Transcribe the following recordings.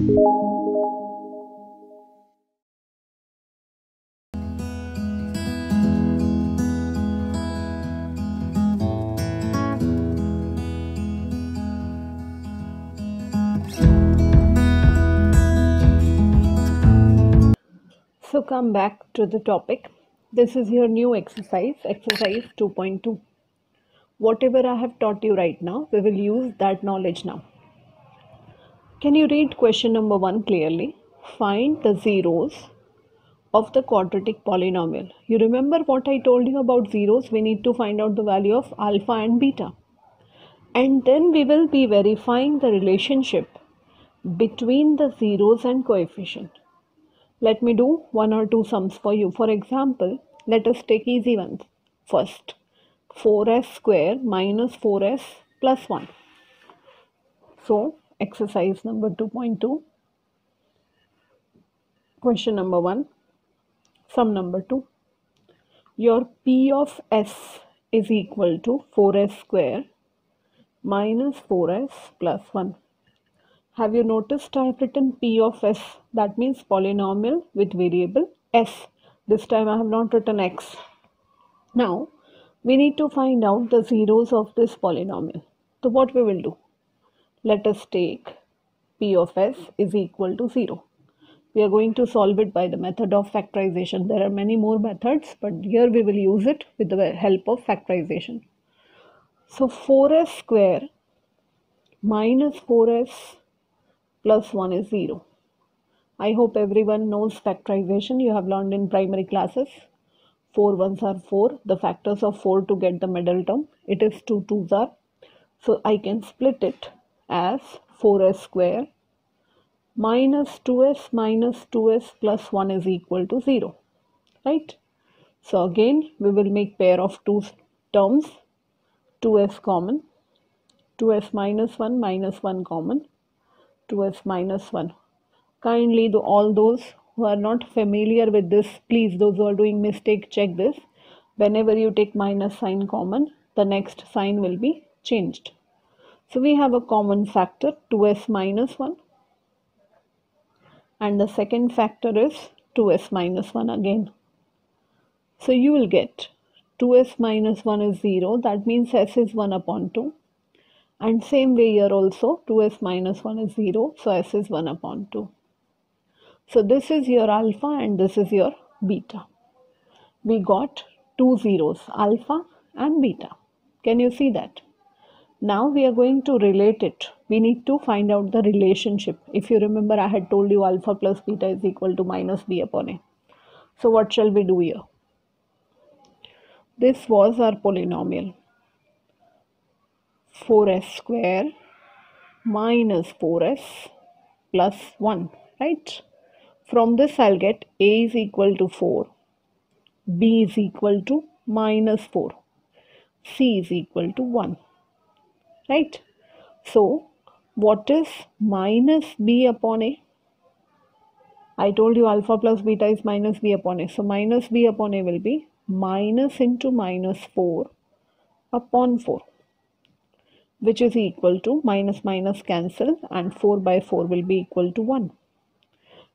So come back to the topic. This is your new exercise 2.2. Whatever I have taught you right now, we will use that knowledge now. Can you read question number 1 clearly? Find the zeros of the quadratic polynomial. You remember what I told you about zeros? We need to find out the value of alpha and beta. And then we will be verifying the relationship between the zeros and coefficient. Let me do 1 or 2 sums for you. For example, let us take easy ones. First, 4s square minus 4s plus 1. So, exercise number 2.2. Question number 1. Sum number 2. Your P of s is equal to 4s square minus 4s plus 1. Have you noticed I have written P of s? That means polynomial with variable s. This time I have not written x. Now, we need to find out the zeros of this polynomial. So what we will do? Let us take P of s is equal to 0. We are going to solve it by the method of factorization. There are many more methods, but here we will use it with the help of factorization. So 4s square minus 4s plus 1 is 0. I hope everyone knows factorization. You have learned in primary classes. 4 ones are 4. The factors of 4 to get the middle term. It is 2 twos are. So I can split it as 4s square minus 2s plus 1 is equal to 0. Right? So again we will make pair of two terms. 2s common. 2s minus 1 common. 2s minus 1. Kindly do all those who are not familiar with this, please, those who are doing mistake, check this. Whenever you take minus sign common, the next sign will be changed. So we have a common factor 2s minus 1 and the second factor is 2s minus 1 again. So you will get 2s minus 1 is 0, that means s is 1 upon 2. And same way here also 2s minus 1 is 0, so s is 1 upon 2. So this is your alpha and this is your beta. We got two zeros, alpha and beta. Can you see that? Now we are going to relate it. We need to find out the relationship. If you remember, I had told you alpha plus beta is equal to minus b upon a. So what shall we do here? This was our polynomial. 4s square minus 4s plus 1, right? From this I'll get a is equal to 4, b is equal to minus 4, c is equal to 1, right? So what is minus b upon a? I told you alpha plus beta is minus b upon a. So minus b upon a will be minus into minus 4 upon 4, which is equal to minus minus cancel and 4 by 4 will be equal to 1.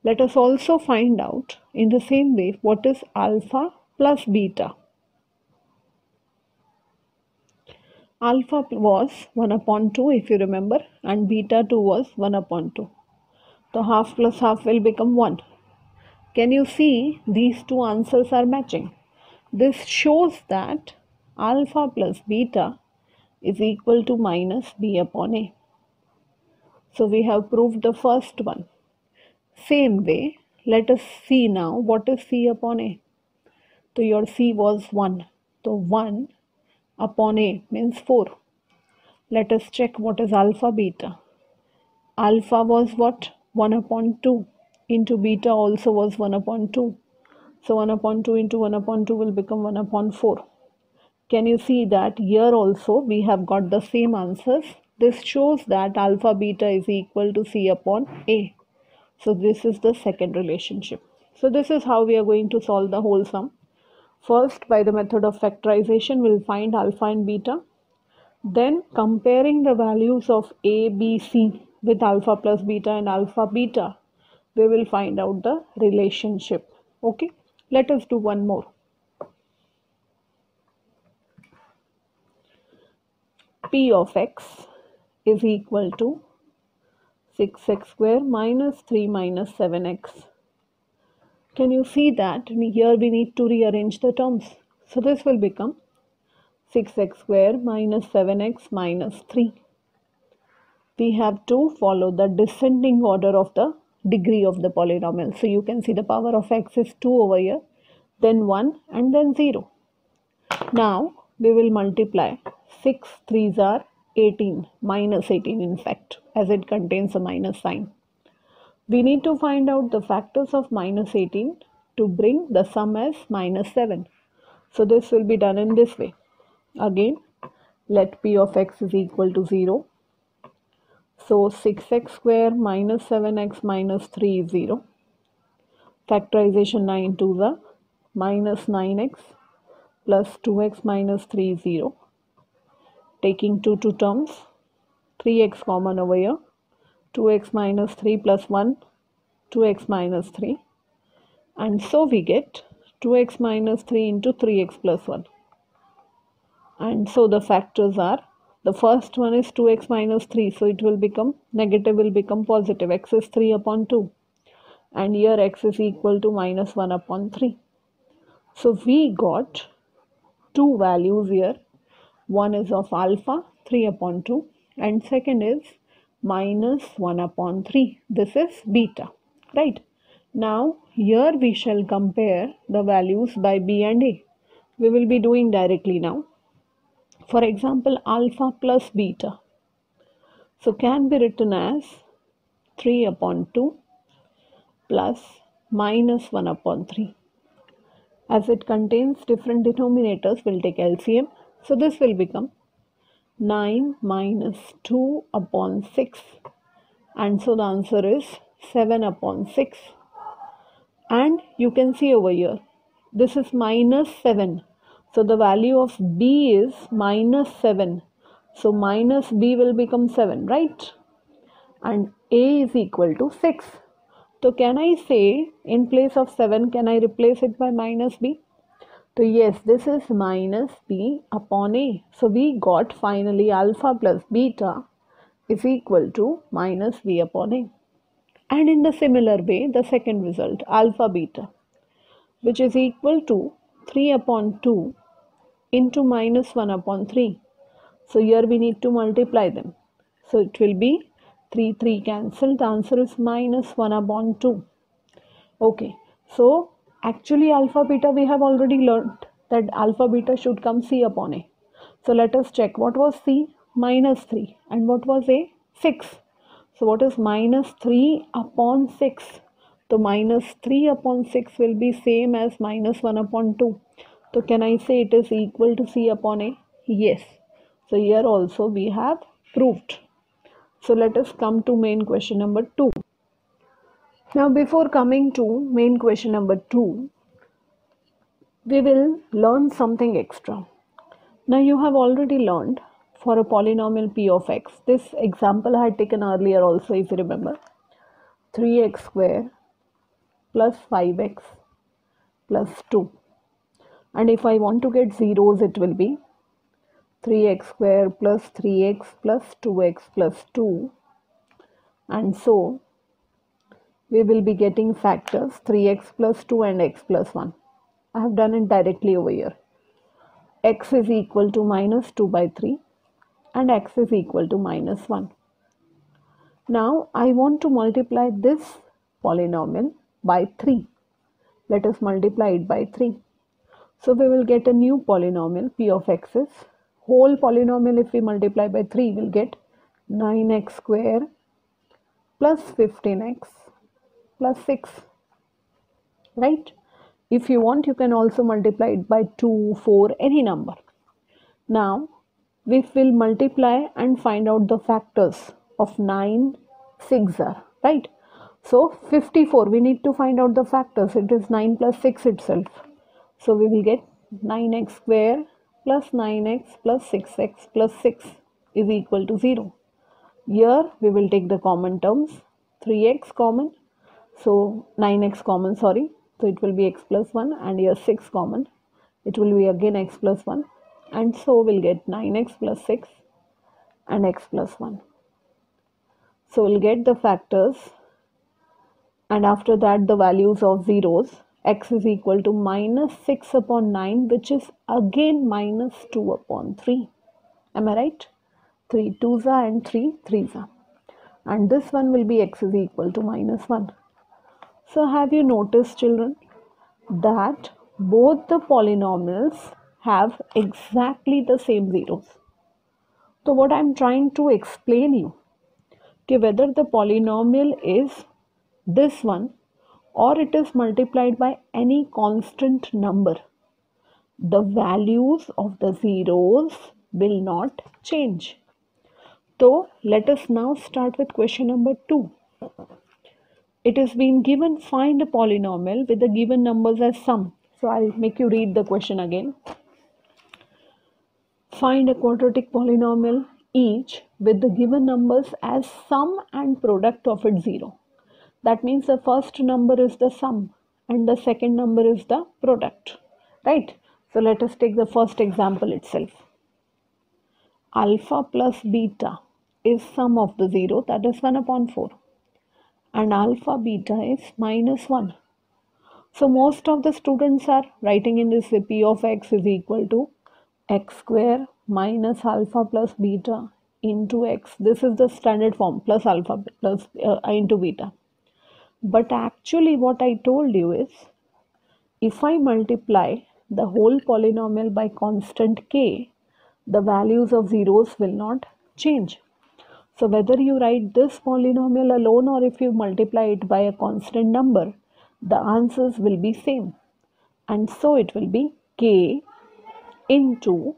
Let us also find out in the same way what is alpha plus beta. Alpha was 1 upon 2 if you remember, and beta 2 was 1 upon 2. So half plus half will become 1. Can you see these two answers are matching? This shows that alpha plus beta is equal to minus b upon a. So we have proved the first one. Same way, let us see now what is c upon a. So your c was 1. So 1 upon a means 4. Let us check what is alpha beta. Alpha was what? 1 upon 2 into beta also was 1 upon 2. So 1 upon 2 into 1 upon 2 will become 1 upon 4. Can you see that here also we have got the same answers? This shows that alpha beta is equal to c upon a. So this is the second relationship. So this is how we are going to solve the whole sum. First, by the method of factorization, we'll find alpha and beta. Then comparing the values of a, b, c with alpha plus beta and alpha beta, we will find out the relationship. Okay, let us do one more. P of x is equal to 6x square minus 3 minus 7x. Can you see that here we need to rearrange the terms? So this will become 6x square minus 7x minus 3. We have to follow the descending order of the degree of the polynomial. So you can see the power of x is 2 over here, then 1 and then 0. Now we will multiply 6 3s are 18, minus 18 in fact, as it contains a minus sign. We need to find out the factors of minus 18 to bring the sum as minus 7. So this will be done in this way. Again, let P of x is equal to 0. So 6x square minus 7x minus 3 is 0. Factorization 9 to the minus 9x plus 2x minus 3 is 0. Taking 2 terms, 3x common over here. 2x minus 3 plus 1, 2x minus 3. And so we get 2x minus 3 into 3x plus 1. And so the factors are, the first one is 2x minus 3, so it will become, negative will become positive, x is 3 upon 2. And here x is equal to minus 1 upon 3. So we got two values here. One is of alpha, 3 upon 2, and second is minus 1 upon 3. This is beta, right? Now here we shall compare the values by b and a. We will be doing directly now. For example, alpha plus beta. So can be written as 3 upon 2 plus minus 1 upon 3. As it contains different denominators, we'll take LCM. So this will become 9 minus 2 upon 6. And so the answer is 7 upon 6. And you can see over here, this is minus 7. So the value of b is minus 7. So minus b will become 7, right? And a is equal to 6. So can I say in place of 7, can I replace it by minus b? So yes, this is minus b upon a. So we got finally alpha plus beta is equal to minus b upon a. And in the similar way, the second result, alpha beta, which is equal to 3 upon 2 into minus 1 upon 3. So here we need to multiply them. So it will be 3 cancelled. The answer is minus 1 upon 2. Okay, so actually alpha beta we have already learned that alpha beta should come c upon a. So let us check what was c, minus 3, and what was a, 6. So what is minus 3 upon 6? So minus 3 upon 6 will be same as minus 1 upon 2. So can I say it is equal to c upon a? Yes. So here also we have proved. So let us come to main question number 2. Now before coming to main question number 2, we will learn something extra. Now you have already learned for a polynomial p of x. This example I had taken earlier also, if you remember. 3x square plus 5x plus 2. And if I want to get zeros, it will be 3x square plus 3x plus 2x plus 2. And so we will be getting factors 3x plus 2 and x plus 1. I have done it directly over here. X is equal to minus 2 by 3 and x is equal to minus 1. Now I want to multiply this polynomial by 3. Let us multiply it by 3. So we will get a new polynomial p of x is whole polynomial. If we multiply by 3, we'll get 9x square plus 15x plus 6, right? If you want, you can also multiply it by 2, 4, any number. Now we will multiply and find out the factors of 9, 6 are, right? So 54, we need to find out the factors. It is 9 plus 6 itself. So we will get 9x square plus 9x plus 6x plus 6 is equal to 0. Here we will take the common terms, 3x common, so 9x common, sorry, so it will be x plus 1, and here 6 common, it will be again x plus 1, and so we'll get 9x plus 6 and x plus 1. So we'll get the factors, and after that the values of zeros. X is equal to minus 6 upon 9, which is again minus 2 upon 3. Am I right? 3 2s are and 3 3s are. And this one will be x is equal to minus 1. So have you noticed, children, that both the polynomials have exactly the same zeros? So what I'm trying to explain you, whether the polynomial is this one or it is multiplied by any constant number, the values of the zeros will not change. So let us now start with question number 2. It has been given, find a polynomial with the given numbers as sum. So I'll make you read the question again. Find a quadratic polynomial each with the given numbers as sum and product of its 0. That means the first number is the sum and the second number is the product, right? So let us take the first example itself. Alpha plus beta is sum of the 0, that is 1 upon 4. And alpha beta is minus 1. So most of the students are writing in this p of x is equal to x square minus alpha plus beta into x. This is the standard form, plus alpha plus into beta. But actually what I told you is, if I multiply the whole polynomial by constant k, the values of zeros will not change. So whether you write this polynomial alone or if you multiply it by a constant number, the answers will be same. And so it will be k into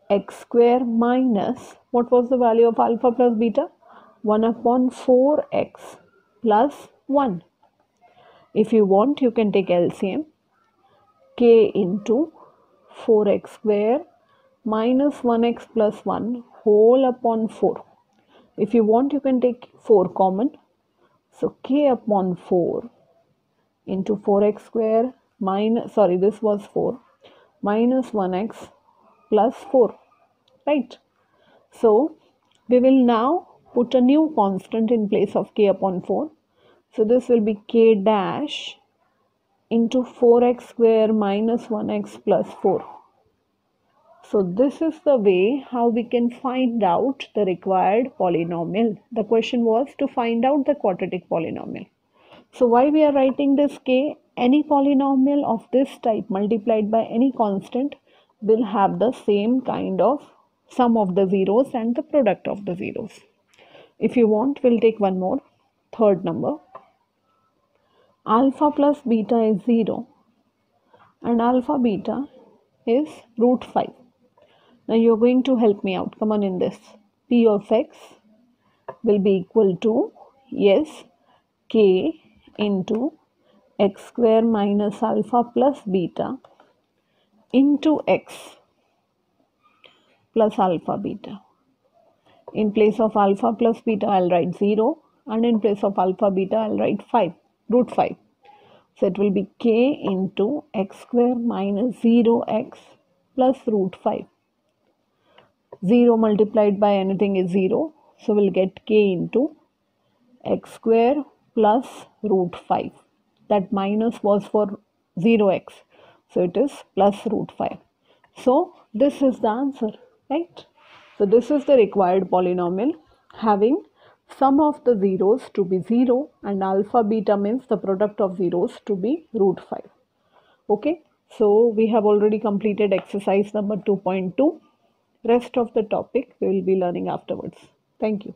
x square minus, what was the value of alpha plus beta? 1 upon 4x plus 1. If you want, you can take LCM. K into 4x square minus 1x plus 1 whole upon 4. If you want, you can take 4 common. So k upon 4 into 4x square minus, sorry, this was 4, minus 1x plus 4, right? So we will now put a new constant in place of k upon 4. So this will be k dash into 4x square minus 1x plus 4. So this is the way how we can find out the required polynomial. The question was to find out the quadratic polynomial. So why we are writing this k? Any polynomial of this type multiplied by any constant will have the same kind of sum of the zeros and the product of the zeros. If you want, we'll take one more, third number. Alpha plus beta is 0 and alpha beta is root 5. Now you're going to help me out. Come on in this. P of x will be equal to, yes, k into x square minus alpha plus beta into x plus alpha beta. In place of alpha plus beta, I'll write 0, and in place of alpha beta, I'll write 5, root 5. So it will be k into x square minus 0x plus root 5. 0 multiplied by anything is 0. So we'll get k into x square plus root 5. That minus was for 0x. So it is plus root 5. So this is the answer, right? So this is the required polynomial having sum of the zeros to be 0 and alpha beta means the product of zeros to be root 5. Okay. So we have already completed exercise number 2.2. Rest of the topic we will be learning afterwards. Thank you.